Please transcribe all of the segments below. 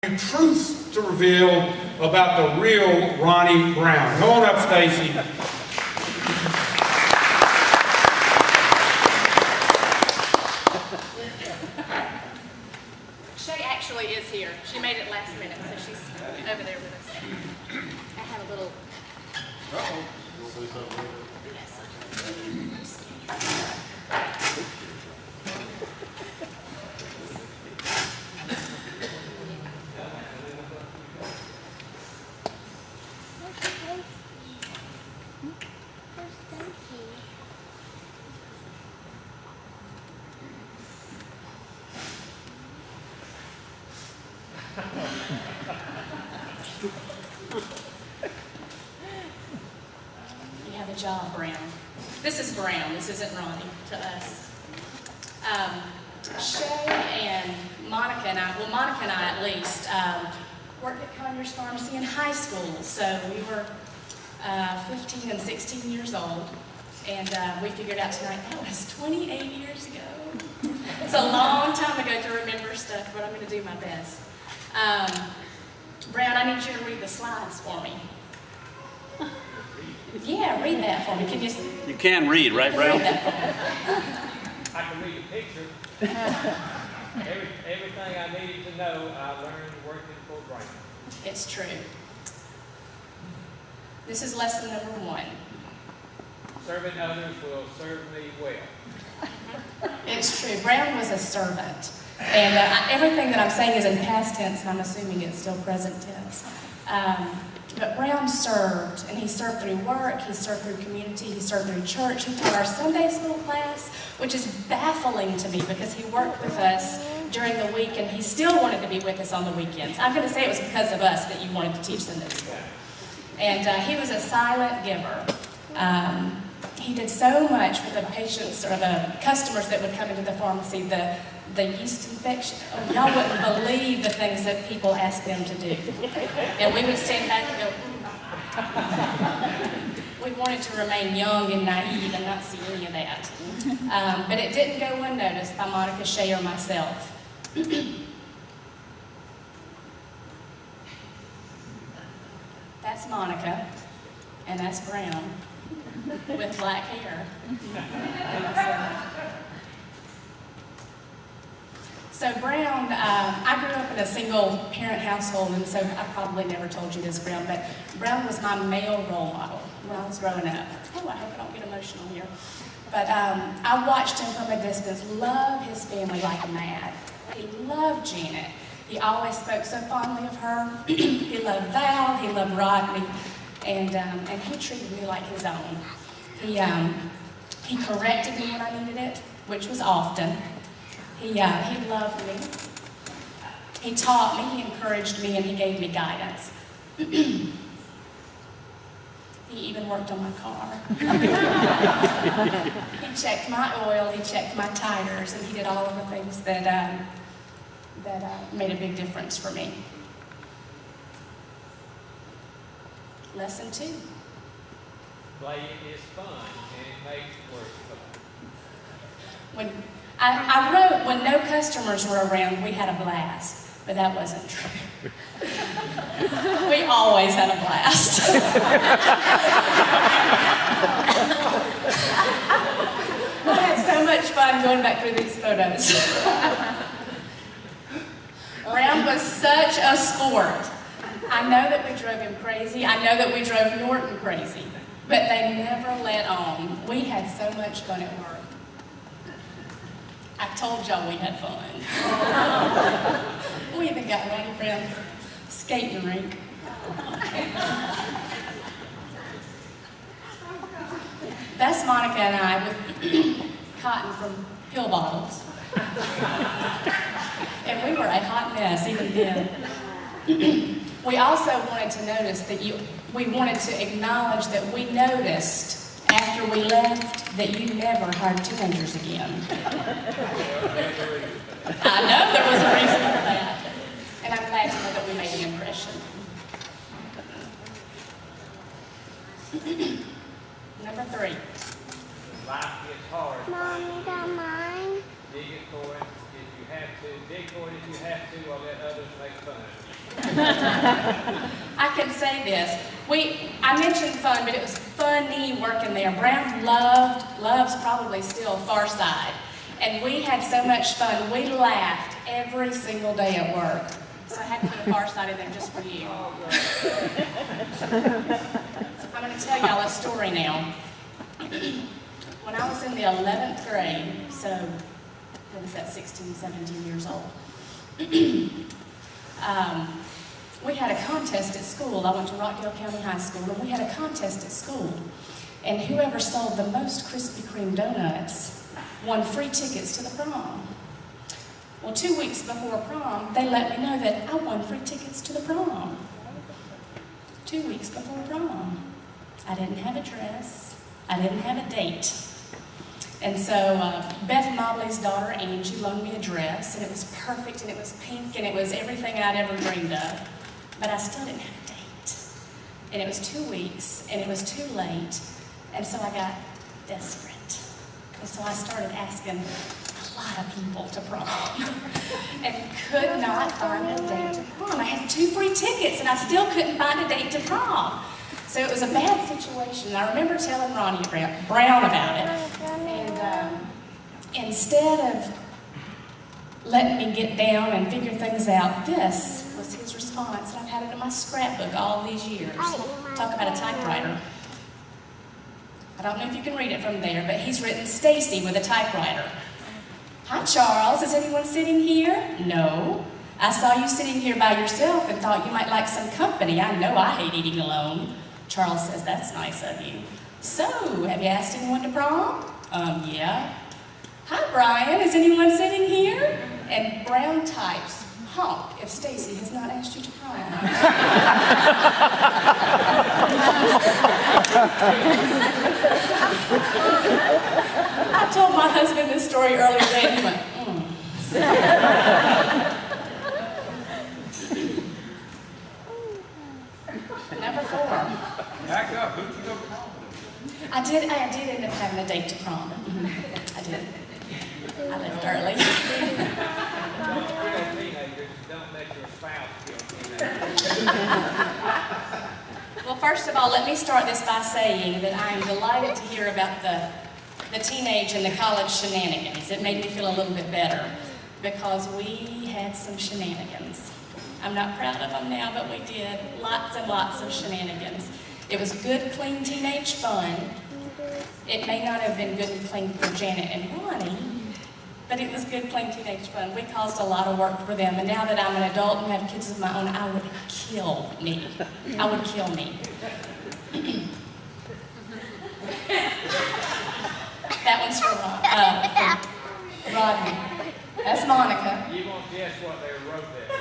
Truth to reveal about the real Ronnie Brown. Come on up, Stacy. Shay actually is here. She made it last minute, so she's over there with us. I have a little. Uh-oh. You have a job, Brown. This is Brown. This isn't Ronnie to us. Shay and Monica and I, well, Monica and I at least, worked at Conyers Pharmacy in high school. So we were 15 and 16 years old. And we figured out tonight that was 28 years ago. It's a long time ago to remember stuff, but I'm going to do my best. Brown, I need you to read the slides for me. Yeah, read that for me. Can you? You can read, right, Brown? I can read a picture. Everything I needed to know, I learned working for Brian. It's true. This is lesson number 1. Serving others will serve me well. It's true. Brown was a servant. And everything that I'm saying is in past tense, and I'm assuming it's still present tense. But Brown served, and he served through work, he served through community, he served through church. He taught our Sunday school class, which is baffling to me because he worked with us during the week, and he still wanted to be with us on the weekends. I'm going to say it was because of us that you wanted to teach Sunday school. And he was a silent giver. He did so much for the patients or the customers that would come into the pharmacy, the yeast infection. Oh, y'all wouldn't believe the things that people asked them to do. And we would stand back and go, we wanted to remain young and naive and not see any of that. But it didn't go unnoticed by Monica, Shay, or myself. That's Monica, and that's Brown, with black hair. So Brown, I grew up in a single parent household, and so I probably never told you this, Brown, but Brown was my male role model when I was growing up. Oh, I hope I don't get emotional here. But I watched him from a distance, love his family like mad. He loved Janet. He always spoke so fondly of her. He loved Val, he loved Rodney, and he treated me like his own. He corrected me when I needed it, which was often. He loved me. He taught me, he encouraged me, and he gave me guidance. He even worked on my car. He checked my oil, he checked my tires, and he did all of the things that made a big difference for me. Lesson 2. Playing is fun, and it makes work fun. When I wrote, when no customers were around, we had a blast, but that wasn't true. We always had a blast. I had so much fun going back through these photos. Brown was such a sport. I know that we drove him crazy. I know that we drove Norton crazy, but they never let on. We had so much fun at work. I told y'all we had fun. We even got Ronnie Brown's skating rink. That's Monica and I with cotton from pill bottles. And we were a hot mess even then. We also wanted to notice that we wanted to acknowledge that we noticed after we left that you never hired teenagers again. I know there was a reason for that. And I'm glad to know that we made an impression. Number 3. Life gets hard. Mommy, don't mind. Dig it for it, if you have to, dig for it if you have to, or let others make fun of you. I can say this. I mentioned fun, but it was funny working there. Brown loves probably still Far Side. And we had so much fun. We laughed every single day at work. So I had to put a Far Side in there just for you. I'm going to tell y'all a story now. When I was in the 11th grade, so I was at 16, 17 years old, we had a contest at school. I went to Rockdale County High School, and we had a contest at school. And whoever sold the most Krispy Kreme donuts won free tickets to the prom. Well, 2 weeks before prom, they let me know that I won free tickets to the prom. 2 weeks before prom. I didn't have a dress. I didn't have a date. And so Beth Mobley's daughter, Angie, loaned me a dress, and it was perfect, and it was pink, and it was everything I'd ever dreamed of. But I still didn't have a date. And it was 2 weeks, and it was too late, and so I got desperate. And so I started asking a lot of people to prom, and could not find a date to prom. I had 2 free tickets, and I still couldn't find a date to prom. So it was a bad situation. I remember telling Ronnie Brown about it, and instead of letting me get down and figure things out, this was his response. And I've had it in my scrapbook all these years. Talk about a typewriter. I don't know if you can read it from there, but he's written Stacy with a typewriter. Hi, Charles. Is anyone sitting here? No. I saw you sitting here by yourself and thought you might like some company. I know I hate eating alone. Charles says, that's nice of you. So, have you asked anyone to prom? Yeah. Hi, Brian. Is anyone sitting here? And Brown types, honk, if Stacy has not asked you to prom. I told my husband this story earlier today, and he went, Number 4. Back up. Who'd you go to prom with? I did end up having a date to prom. I did. I left early. Don't kill teenagers, don't let your spouse kill teenagers. Well, first of all, let me start this by saying that I am delighted to hear about the teenage and the college shenanigans. It made me feel a little bit better because we had some shenanigans. I'm not proud of them now, but we did lots and lots of shenanigans. It was good, clean teenage fun. It may not have been good and clean for Janet and Ronnie, but it was good, clean teenage fun. We caused a lot of work for them, and now that I'm an adult and have kids of my own, I would kill me. I would kill me. That one's for Rodney. That's Monica. You won't guess what they wrote that with.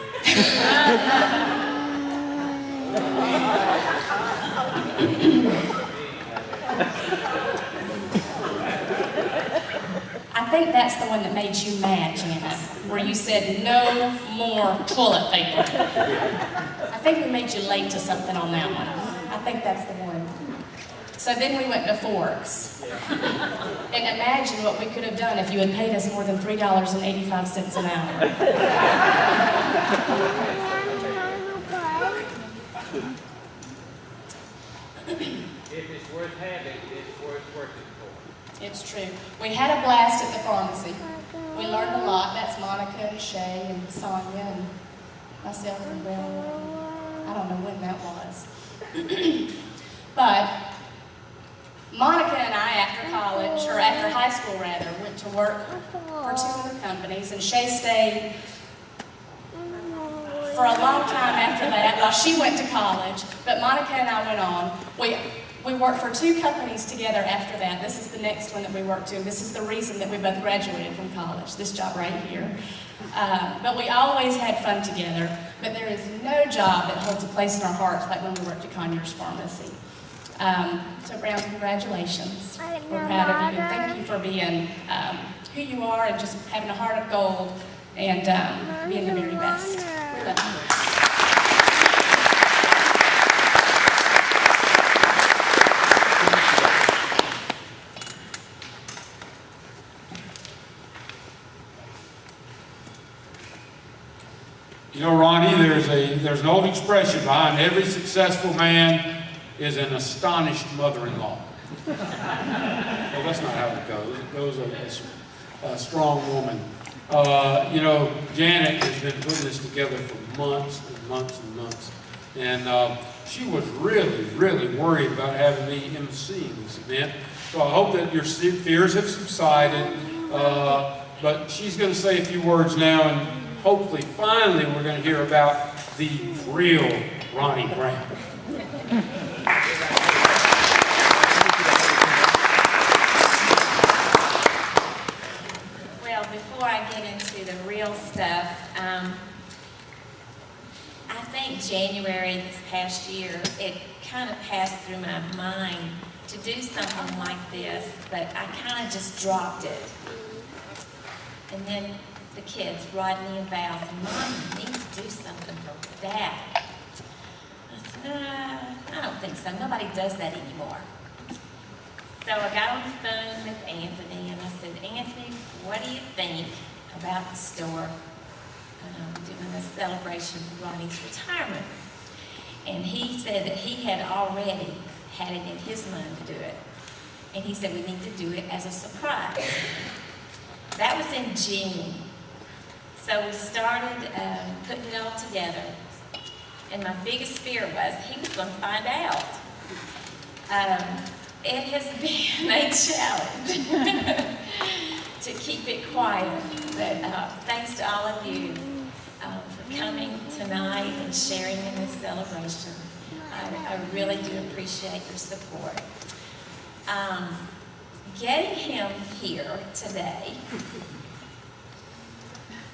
I think that's the one that made you mad, Janet, where you said no more toilet paper. I think we made you late to something on that one. I think that's the one. So then we went to Forks. And imagine what we could have done if you had paid us more than $3.85 an hour. If it's worth having, it's worth working for. It's true. We had a blast at the pharmacy. We learned a lot. That's Monica and Shay and Sonia and myself and Bill. I don't know when that was. But Monica and I, after college, or after high school rather, went to work for 2 other companies, and Shay stayed for a long time after that. Well, she went to college, but Monica and I went on. We worked for 2 companies together after that. This is the next one that we worked to. This is the reason that we both graduated from college, this job right here. But we always had fun together. But there is no job that holds a place in our hearts like when we worked at Conyers Pharmacy. So Brown, congratulations. We're proud of you, and thank you for being who you are and just having a heart of gold and being the very best. We love you. there's an old expression, behind every successful man is an astonished mother-in-law. Well, that's not how it goes. It goes a strong woman. You know, Janet has been putting this together for months and months and months. And she was really, really worried about having me emceeing this event. So I hope that your fears have subsided. But she's going to say a few words now, and hopefully, finally, we're going to hear about the real Ronnie Brown. Well, before I get into the real stuff, I think January this past year, it kind of passed through my mind to do something like this, but I kind of just dropped it. And then the kids, Rodney and Val, said, Mom, you need to do something for Dad. I said, I don't think so. Nobody does that anymore. So I got on the phone with Anthony, and I said, Anthony, what do you think about the store doing a celebration for Ronnie's retirement? And he said that he had already had it in his mind to do it. And he said, we need to do it as a surprise. That was in June. So we started putting it all together. And my biggest fear was he was going to find out. It has been a challenge to keep it quiet. But thanks to all of you for coming tonight and sharing in this celebration. I really do appreciate your support. Getting him here today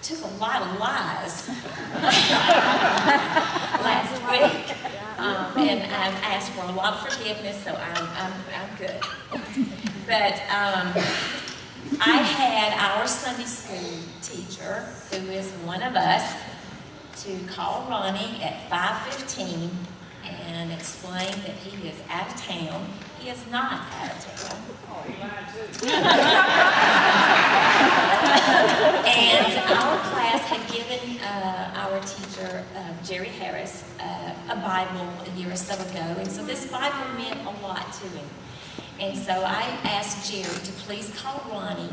took a lot of lies last week, and I've asked for a lot of forgiveness, so I'm good. But I had our Sunday school teacher, who is one of us, to call Ronnie at 5:15 and explain that he is out of town. He is not out of town. Oh, he lied too. And our class had given our teacher, Jerry Harris, a Bible a year or so ago. And so this Bible meant a lot to him. And so I asked Jerry to please call Ronnie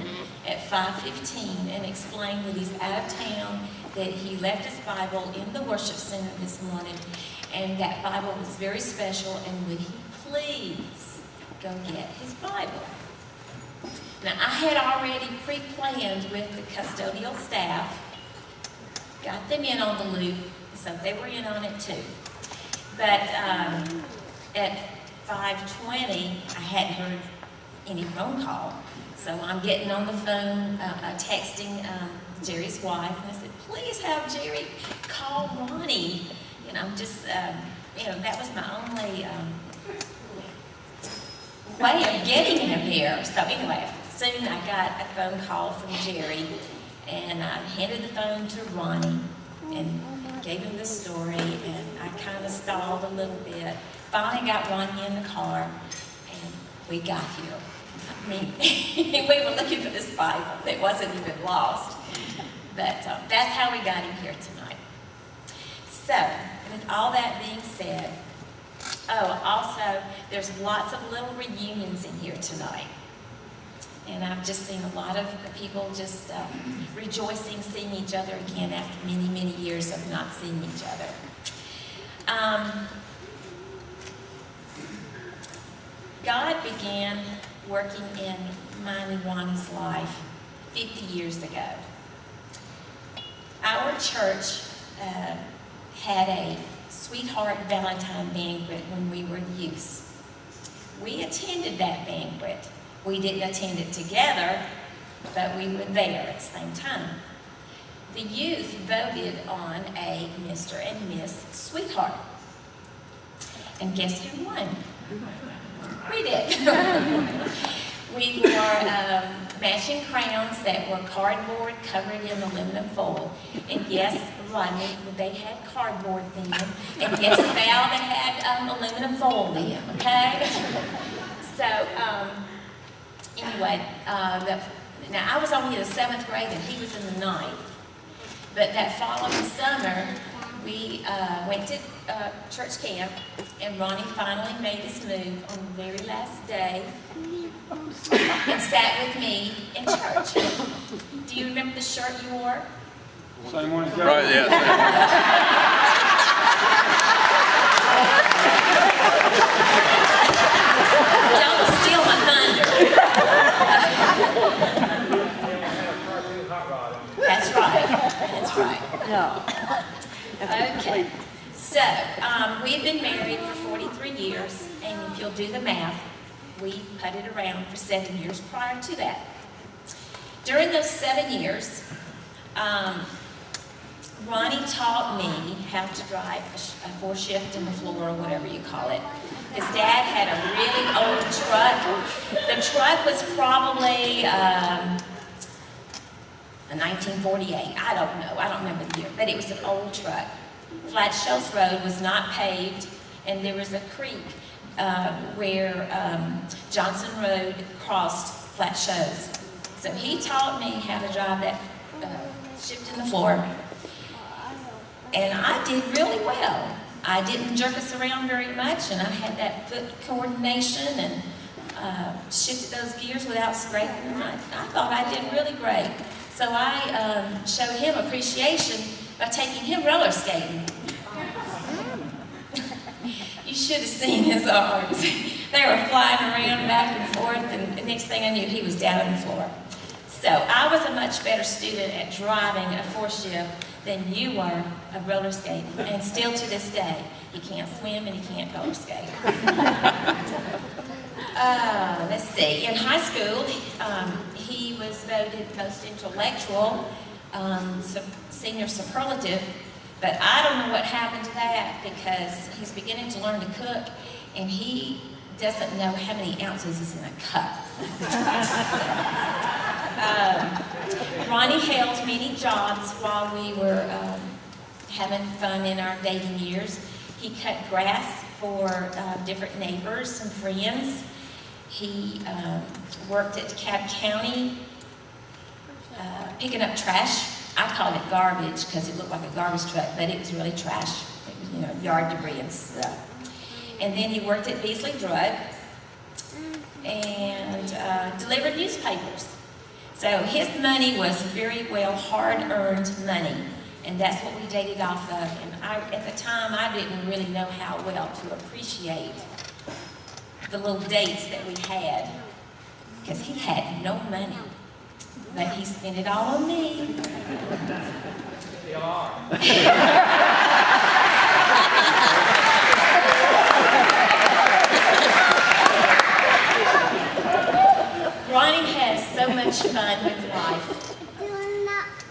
at 5:15 and explain that he's out of town, that he left his Bible in the worship center this morning, and that Bible was very special, and would he please go get his Bible. Now, I had already pre-planned with the custodial staff, got them in on the loop, so they were in on it too. But at 5:20, I hadn't heard any phone call, so I'm getting on the phone, texting Jerry's wife, and I said, please have Jerry call Ronnie. And I'm just, that was my only way of getting him here. So anyway, soon I got a phone call from Jerry, and I handed the phone to Ronnie and gave him the story, and I kind of stalled a little bit. Finally got Ronnie in the car, and we got here. I mean, we were looking for this Bible. It wasn't even lost. But that's how we got him here tonight. So, with all that being said, also, there's lots of little reunions in here tonight. And I've just seen a lot of people just rejoicing, seeing each other again after many, many years of not seeing each other. God began working in mine and Ronnie's life 50 years ago. Our church had a Sweetheart Valentine banquet when we were youth. We attended that banquet. We didn't attend it together, but we were there at the same time. The youth voted on a Mr. and Miss Sweetheart. And guess who won? We did. We wore matching crowns that were cardboard covered in aluminum foil. And yes, Rodney, they had cardboard then. And yes, Val, they had aluminum foil then, okay? So, anyway, now I was only in the 7th grade and he was in the 9th. But that following summer, we went to church camp, and Ronnie finally made his move on the very last day and sat with me in church. Do you remember the shirt you wore? Same one as that? Right, yeah. Don't steal my thunder. That's right. That's right. Okay. So, we've been married for 43 years, and if you'll do the math, we putted around for 7 years prior to that. During those 7 years, Ronnie taught me how to drive a four-shift in the floor, or whatever you call it. His dad had a really old truck. The truck was probably a 1948. I don't know. I don't remember the year, but it was an old truck. Flat Shells Road was not paved, and there was a creek where Johnson Road crossed Flat Shells. So he taught me how to drive that shift in the floor, and I did really well. I didn't jerk us around very much, and I had that foot coordination and shifted those gears without scraping them. I thought I did really great. So I showed him appreciation by taking him roller skating. You should have seen his arms. They were flying around back and forth, and the next thing I knew, he was down on the floor. So I was a much better student at driving a four-shift than you were of roller skating. And still to this day, he can't swim and he can't roller skate. Let's see, in high school, he was voted most intellectual, senior superlative, but I don't know what happened to that, because he's beginning to learn to cook, and he doesn't know how many ounces is in a cup. Ronnie held many jobs while we were having fun in our dating years. He cut grass for different neighbors and friends. He worked at DeKalb County picking up trash. I called it garbage because it looked like a garbage truck, but it was really trash. It was, yard debris and stuff. And then he worked at Beasley Drug and delivered newspapers. So his money was very well hard-earned money, and that's what we dated off of. And at the time, I didn't really know how well to appreciate the little dates that we had, because he had no money, but he spent it all on me. Still are. Ronnie has so much fun with life.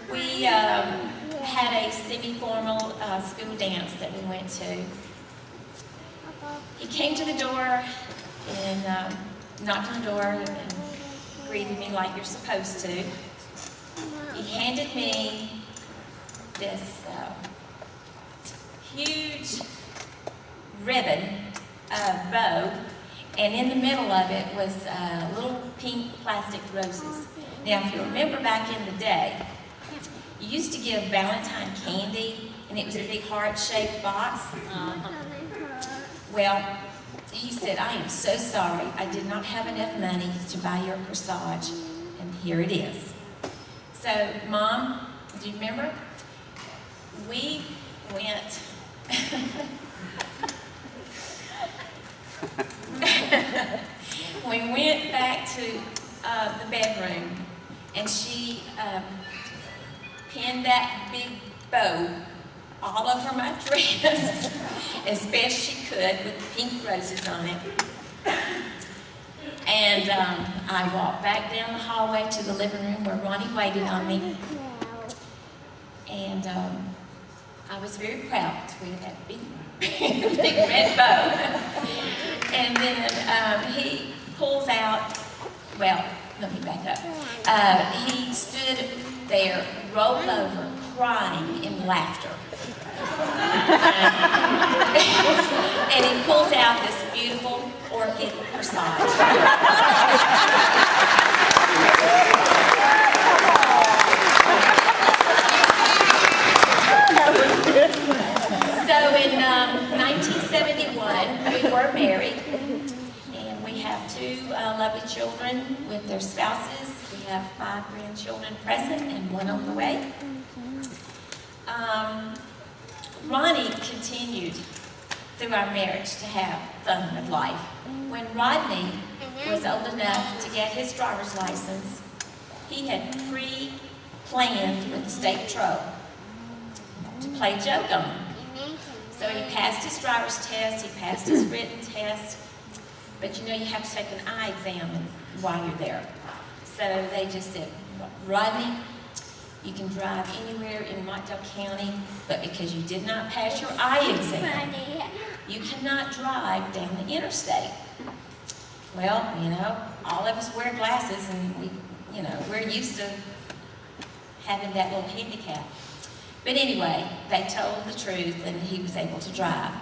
We had a semi-formal school dance that we went to. He came to the door and knocked on the door and greeted me like you're supposed to. He handed me this huge ribbon bow, and in the middle of it was little pink plastic roses. Now, if you remember back in the day, you used to give Valentine candy, and it was a big heart-shaped box. Well, he said, I am so sorry. I did not have enough money to buy your corsage, and here it is. So, Mom, do you remember? We went... we went back to the bedroom, and she pinned that big bow all over my dress as best she could with pink roses on it. And I walked back down the hallway to the living room where Ronnie waited on me. And I was very proud to wear that big red bow. And then he pulls out, well, let me back up. He stood there, rolled over, crying in laughter. And he pulls out this beautiful orchid corsage. 1971, we were married, and we have two lovely children with their spouses. We have 5 grandchildren present and 1 on the way. Ronnie continued through our marriage to have fun with life. When Rodney was old enough to get his driver's license, he had pre-planned with the state patrol to play a joke on him. So he passed his driver's test, he passed his written test, but you know you have to take an eye exam while you're there. So they just said, Rodney, you can drive anywhere in Rockdale County, but because you did not pass your eye exam, you cannot drive down the interstate. Well, you know, all of us wear glasses and we're used to having that little handicap. But anyway, they told the truth and he was able to drive.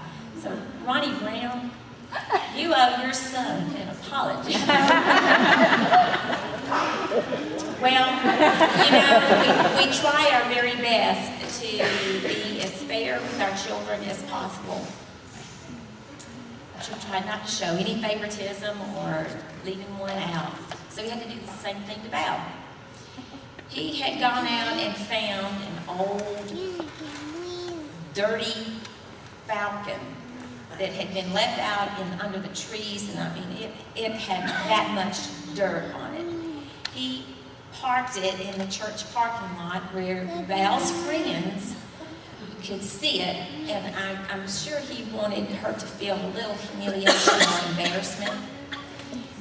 So, Ronnie Brown, you owe your son an apology. Well, you know, we try our very best to be as fair with our children as possible. We try not to show any favoritism or leaving one out. So we had to do the same thing to Val. He had gone out and found an old, dirty Falcon that had been left out under the trees, and I mean, it had that much dirt on it. He parked it in the church parking lot where Val's friends could see it, and I'm sure he wanted her to feel a little humiliation or embarrassment.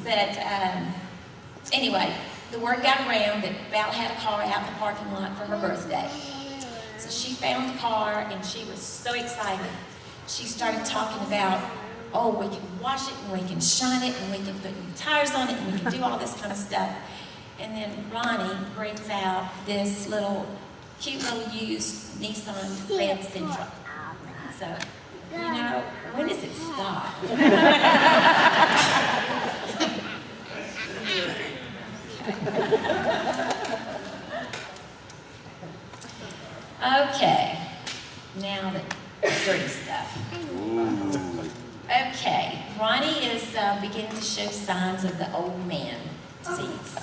But anyway, the word got around that Val had a car out in the parking lot for her birthday. So she found the car, and she was so excited. She started talking about, oh, we can wash it, and we can shine it, and we can put new tires on it, and we can do all this kind of stuff. And then Ronnie brings out this cute little used Nissan Red Sentra. So, you know, when does it stop? Okay, now the dirty stuff. Okay, Ronnie is beginning to show signs of the old man disease.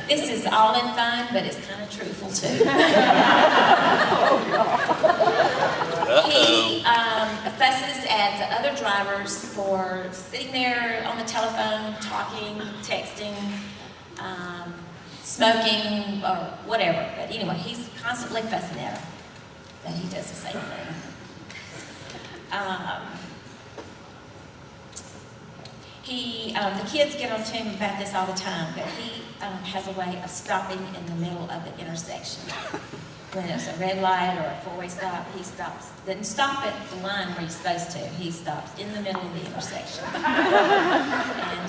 This is all in fun, but it's kind of truthful too. He fusses at the other drivers for sitting there on the telephone, talking, texting, smoking, or whatever. But anyway, he's constantly fussing at them. But he does the same thing. The kids get on to him about this all the time, but he has a way of stopping in the middle of the intersection. When it's a red light or a four-way stop, he stops. Doesn't stop at the line where he's supposed to. He stops in the middle of the intersection. And I'm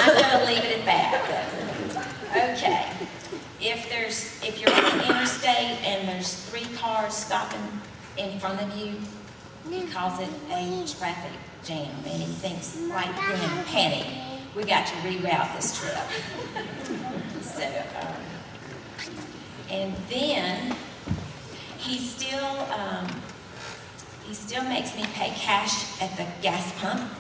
going to leave it at that. Okay. If you're on the interstate and there's 3 cars stopping in front of you, he calls it a traffic jam, and he thinks like we're in a panic. We got to reroute this trip. So, and then he still makes me pay cash at the gas pump.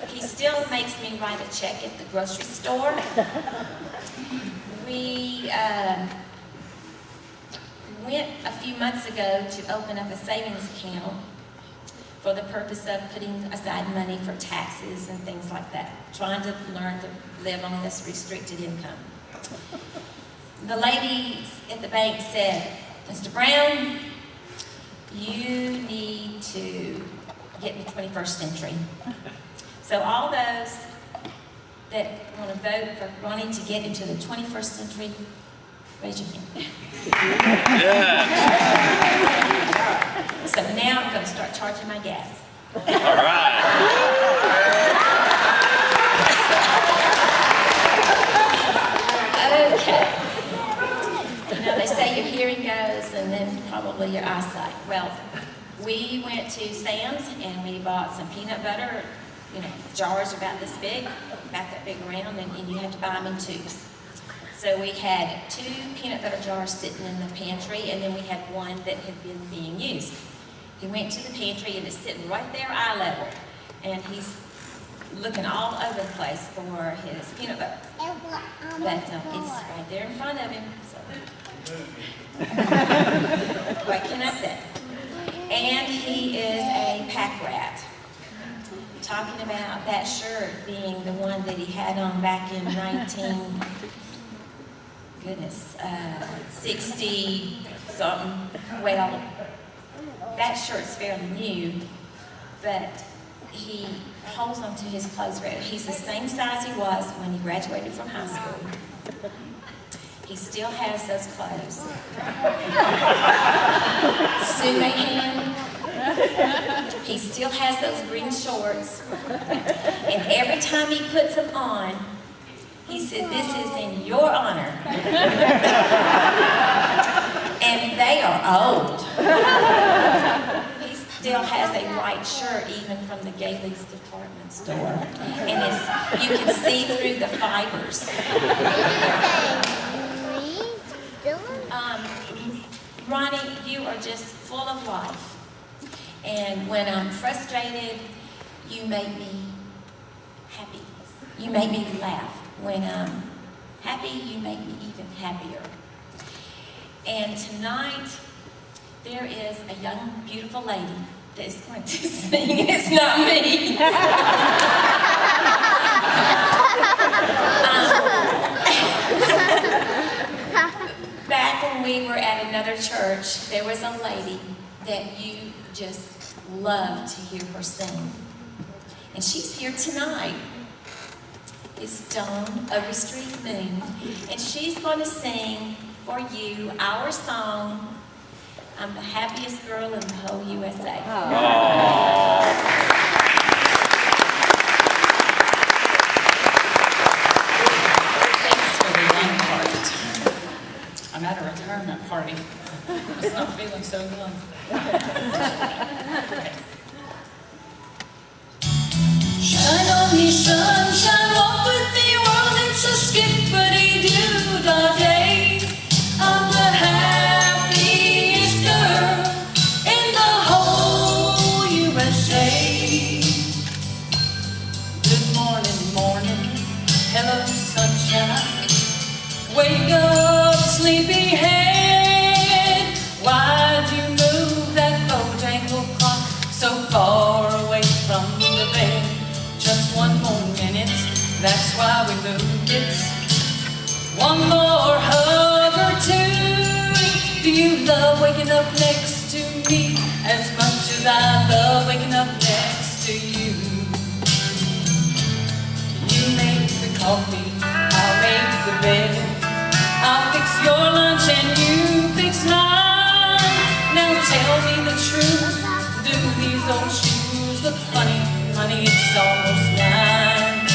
He still makes me write a check at the grocery store. We went a few months ago to open up a savings account for the purpose of putting aside money for taxes and things like that, trying to learn to live on this restricted income. The lady at the bank said, Mr. Brown, you need to get in the 21st century. So all those that want to vote for Ronnie to get into the 21st century, raise your hand. Yeah. So now I'm going to start charging my gas. All right. Okay. You know, they say your hearing goes and then probably your eyesight. Well, we went to Sam's and we bought some peanut butter, you know, jars about this big. about that big round, and you had to buy them in tubes. So we had 2 peanut butter jars sitting in the pantry, and then we had one that had been being used. He went to the pantry, and it's sitting right there eye level, and he's looking all over the place for his peanut butter. But it's right there in front of him. So. What can I say? And he is a pack rat. Talking about that shirt being the one that he had on back in 60 something. Well, that shirt's fairly new, but he holds onto his clothes forever. He's the same size he was when he graduated from high school. He still has those clothes. Sue Mahan, he still has those green shorts. And every time he puts them on, he said, "This is in your honor." And they are old. He still has a white shirt even from the Gailey's department store. And you can see through the fibers. Ronnie, you are just full of life. And when I'm frustrated, you make me happy. You make me laugh. When I'm happy, you make me even happier. And tonight, there is a young, beautiful lady that is going to sing. It's not me. Back when we were at another church, there was a lady that you just loved to hear her sing. And she's here tonight. It's Dawn Overstreet Moon. And she's going to sing for you our song, "I'm the Happiest Girl in the Whole USA." Thanks for the young part. I'm at a retirement party. It's not feeling so young. Shine on me, sunshine, walk with me, world, it's a skippity-doo-dah day. I'm the happiest girl in the whole USA. Good morning, morning, hello, sunshine. Wake up, sleepyhead. Why'd you move that Bojangles clock so far away from the bed? Just one more minute, that's why we moved it. One more hug or two. Do you love waking up next to me as much as I love waking up next to you? You make the coffee, I'll make the bed. I'll fix your lunch and you fix mine. Now tell me the truth, do these old shoes look funny? Honey, it's almost 9.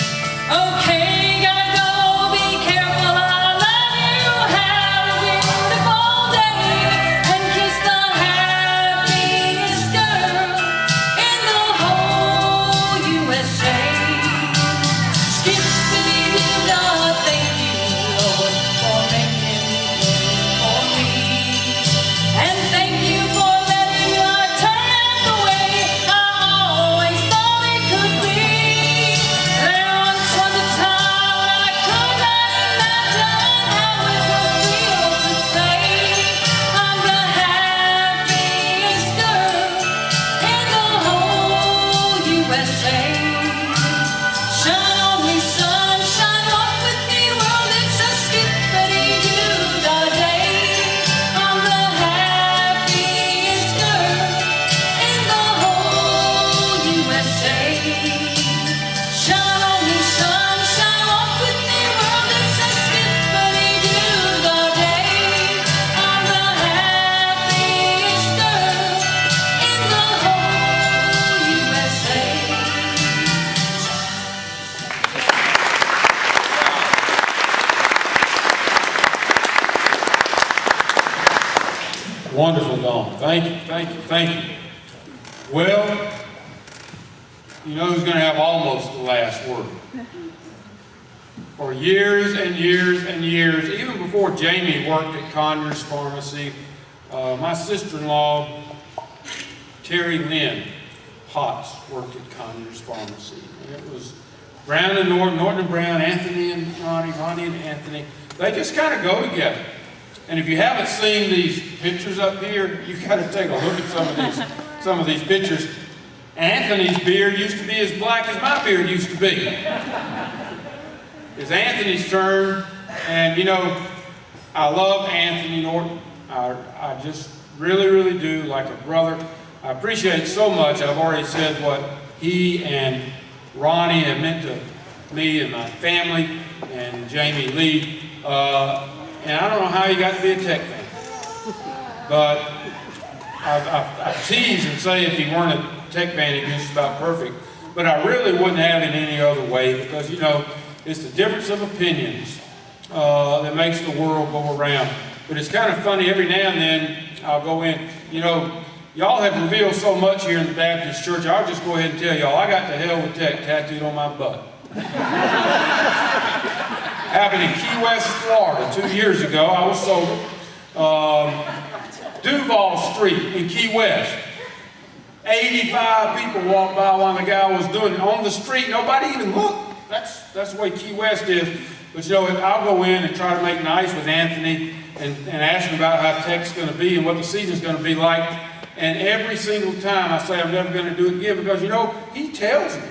Okay, gotta go, be careful, I love you. Have a beautiful day and kiss the happiest girl in the whole USA. Skippity-doo-dah, thank you, Lord, for making room for me. And thank you for letting our turn the way I always thought it could be. There once was a time when I could not imagine how it would feel to say I'm the happiest girl in the whole USA. Shine on me, sunshine, walk with me, world, it's a skippity-doo-dah day. I'm the happiest girl in the whole USA. Shine on me, sunshine, walk with me, world, it's a skippity-doo-dah day. I'm the happiest girl in the whole USA. Wonderful, Dawn. Thank you, thank you, thank you. Well, you know who's going to have almost the last word? for years and years and years, even before Jamie worked at Conyers Pharmacy. My sister-in-law, Terry Lynn Potts, worked at Conyers Pharmacy. And it was Brown and Norton, Norton and Brown, Anthony and Ronnie, Ronnie and Anthony. They just kind of go together. And if you haven't seen these pictures up here, you got to take a look at some of these pictures. Anthony's beard used to be as black as my beard used to be. It's Anthony's turn, and you know, I love Anthony Norton. I just really, really do, like a brother. I appreciate so much. I've already said what he and Ronnie have meant to me and my family, and Jamie Lee. And I don't know how he got to be a Tech fan, but I tease and say if he weren't a Tech fan, he'd be just about perfect. But I really wouldn't have it any other way, because, you know, it's the difference of opinions that makes the world go around. But it's kind of funny, every now and then I'll go in, you know, y'all have revealed so much here in the Baptist church. I'll just go ahead and tell y'all, I got the hell with Tech tattooed on my butt. Happened in Key West, Florida 2 years ago. I was sober. Duval Street in Key West. 85 people walked by while the guy was doing it on the street. Nobody even looked. That's the way Key West is. But you know, I'll go in and try to make nice with Anthony and ask him about how Tech's going to be and what the season's going to be like. And every single time I say I'm never going to do it again, because, you know, he tells me.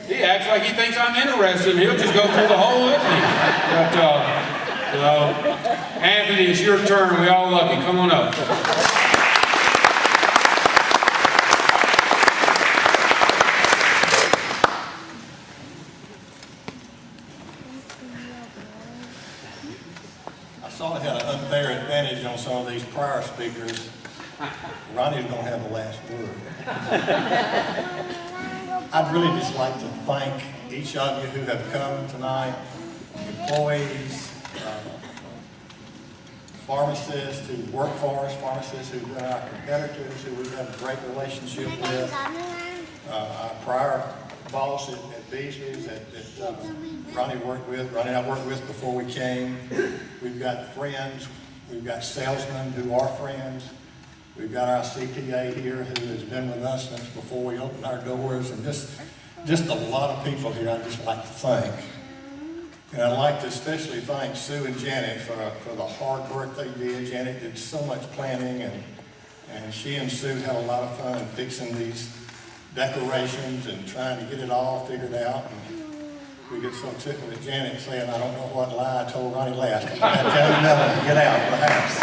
He acts like he thinks I'm interested, and he'll just go through the whole litany. But, Anthony, it's your turn. We all love you. Come on up. I saw it had an unfair advantage on some of these prior speakers. Ronnie's going to have the last word. I'd really just like to thank each of you who have come tonight, employees, pharmacists who work for us, pharmacists who've been our competitors, who we have a great relationship with, our prior boss at Beasley's that Ronnie worked with, Ronnie and I worked with before we came. We've got friends, we've got salesmen who are friends. We've got our CPA here who has been with us since before we opened our doors, and just a lot of people here I'd just like to thank. And I'd like to especially thank Sue and Janet for the hard work they did. Janet did so much planning, and she and Sue had a lot of fun fixing these decorations and trying to get it all figured out. And we get so tickled at Janet saying, I don't know what lie I told Ronnie last. I had to tell him nothing to get out of the house.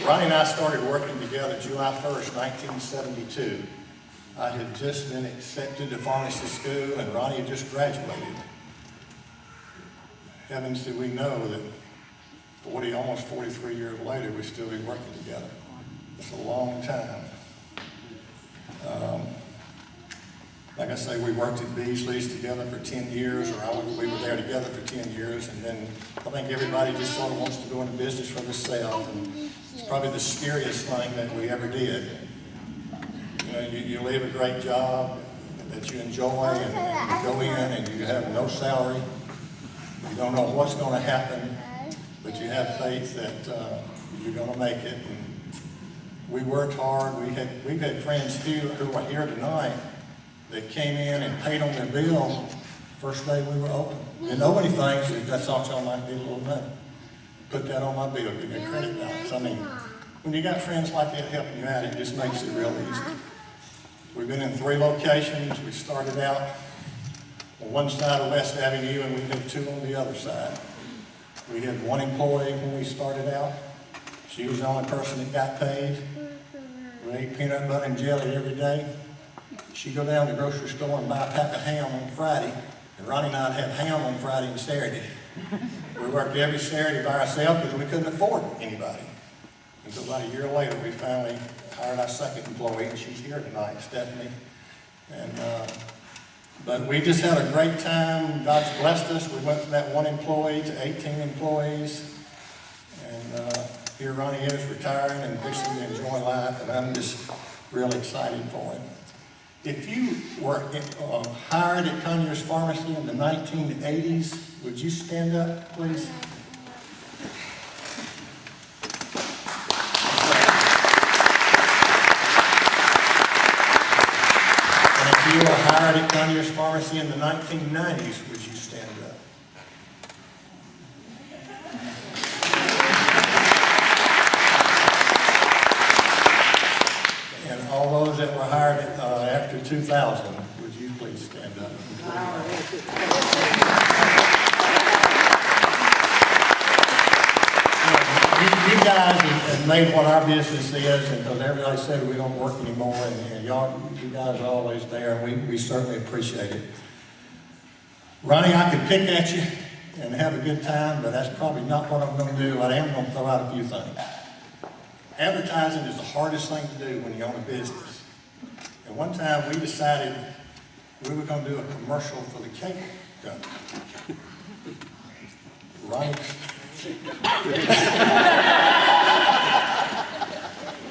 Ronnie and I started working together July 1st, 1972. I had just been accepted to pharmacy school, and Ronnie had just graduated. Heavens did we know that almost 43 years later, we'd still be working together. It's a long time. Like I say, we worked at Beasley's together for 10 years, or we were there together for 10 years, and then I think everybody just sort of wants to go into business for themselves, and it's probably the scariest thing that we ever did. You know, you leave a great job that you enjoy, and you go in and you have no salary. You don't know what's going to happen, but you have faith that you're going to make it. And we worked hard. We've had friends here who are here tonight that came in and paid on their bill first day we were open. And nobody thinks that that's all y'all might be a little money. Put that on my bill, give me a credit balance. I mean, when you got friends like that helping you out, it just makes it real easy. We've been in 3 locations. We started out on one side of West Avenue, and we had 2 on the other side. We had 1 employee when we started out. She was the only person that got paid. We ate peanut butter and jelly every day. She'd go down to the grocery store and buy a pack of ham on Friday, and Ronnie and I'd have ham on Friday and Saturday. We worked every Saturday by ourselves because we couldn't afford anybody. Until about a year later, we finally hired our second employee, and she's here tonight, Stephanie. And but we just had a great time. God's blessed us. We went from that 1 employee to 18 employees. And here Ronnie is retiring and fixing to enjoy life, and I'm just really excited for him. If you were hired at Conyers Pharmacy in the 1980s, would you stand up, please? And if you were hired at Conyers Pharmacy in the 1990s, would you stand up? And all those that were hired after 2000, would you please stand up? You guys have made what our business is, and because everybody said we don't work anymore, and you guys are always there, and we certainly appreciate it. Ronnie, I could pick at you and have a good time, but that's probably not what I'm going to do. I am going to throw out a few things. Advertising is the hardest thing to do when you own a business. And one time we decided we were going to do a commercial for the cake company.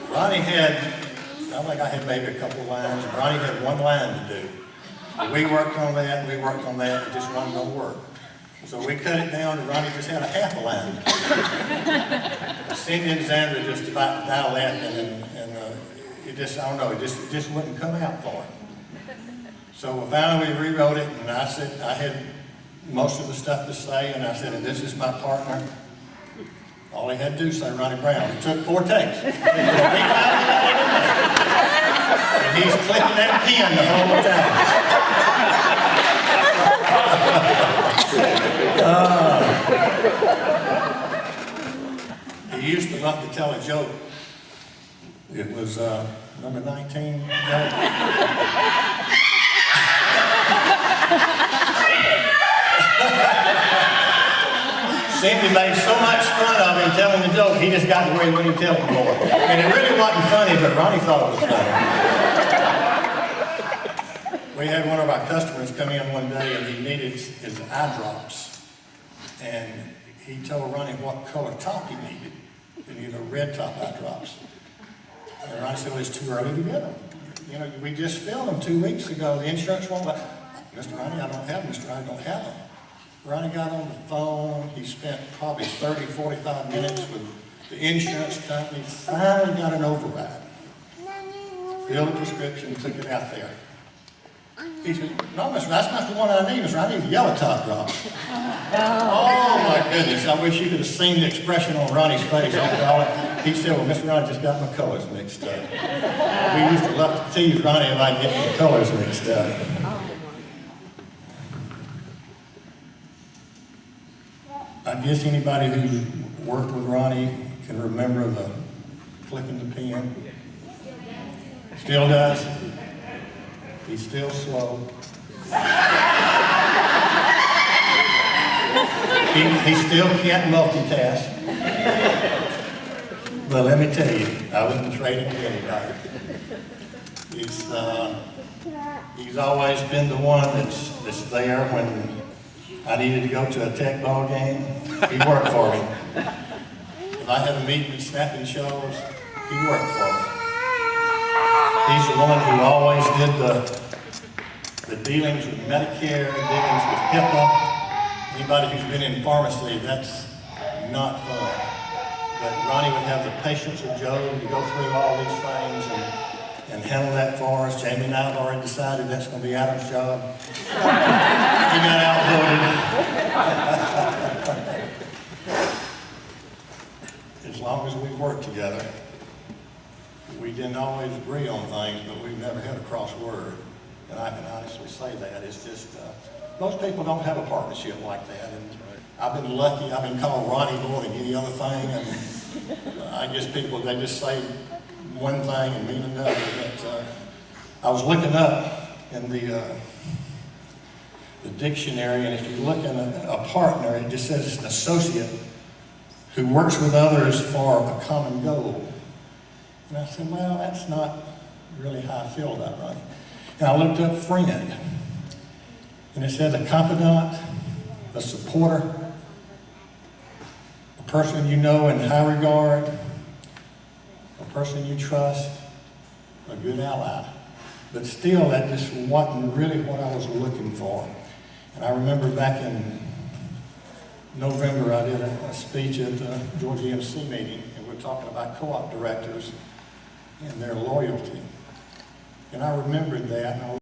Ronnie had, I think I had maybe a couple lines. Ronnie had one line to do. We worked on that, it just wasn't going to work. So we cut it down, and Ronnie just had a half a line. Cindy and Xander just about died laughing, and it just, I don't know, it just wouldn't come out for him. So finally we rewrote it, and I said, I had most of the stuff to say, and I said, and this is my partner. All he had to do was say Ronnie Brown. It took 4 takes. And he's clicking that pen the whole time. He used to love to tell a joke. It was number 19. Cindy made so much fun of him telling the joke, he just got to where he wouldn't tell it more. And it really wasn't funny, but Ronnie thought it was funny. We had one of our customers come in one day, and he needed his eye drops. And he told Ronnie what color top he needed. He needed a red top eye drops. And Ronnie said, well, it's too early to get them. You know, we just filled them 2 weeks ago. The insurance won't let, Mr. Ronnie, I don't have them. Mr. Ronnie, I don't have them. Ronnie got on the phone. He spent probably 30, 45 minutes with the insurance company. Finally got an override. Filled the prescription, took it out there. He said, no, Mr. That's not the one I need, Mr. I need the yellow top drops. Oh, my goodness. I wish you could have seen the expression on Ronnie's face. He said, well, Mr. Ronnie just got my colors mixed up. We used to love to tease Ronnie about getting the colors mixed up. I guess anybody who worked with Ronnie can remember the clicking the pen. Still does. He's still slow. He still can't multitask. But let me tell you, I wouldn't trade him to anybody. He's always been the one that's there when I needed to go to a tech ball game. He worked for me. If I had a meeting at snapping shows, he worked for me. He's the one who always did the dealings with Medicare, dealings with HIPAA. Anybody who's been in pharmacy, that's not fun. But Ronnie would have the patience of Joe to go through all these things and handle that for us. Jamie and I have already decided that's going to be Adam's job. He got outvoted. As long as we work together, we didn't always agree on things, but we've never had a cross word. And I can honestly say that. It's just, most people don't have a partnership like that. And I've been lucky. I've been called Ronnie more than any other thing. And I guess people, they just say one thing and mean another. But I was looking up in the dictionary, and if you look in a partner, it just says it's an associate who works with others for a common goal. And I said, well, that's not really how I feel about Ronnie. And I looked up friend, and it says a confidant, a supporter, a person you know in high regard, a person you trust, a good ally. But still, that just wasn't really what I was looking for. And I remember back in November, I did a speech at the Georgia EMC meeting, and we're talking about co-op directors and their loyalty. And I remembered that, and I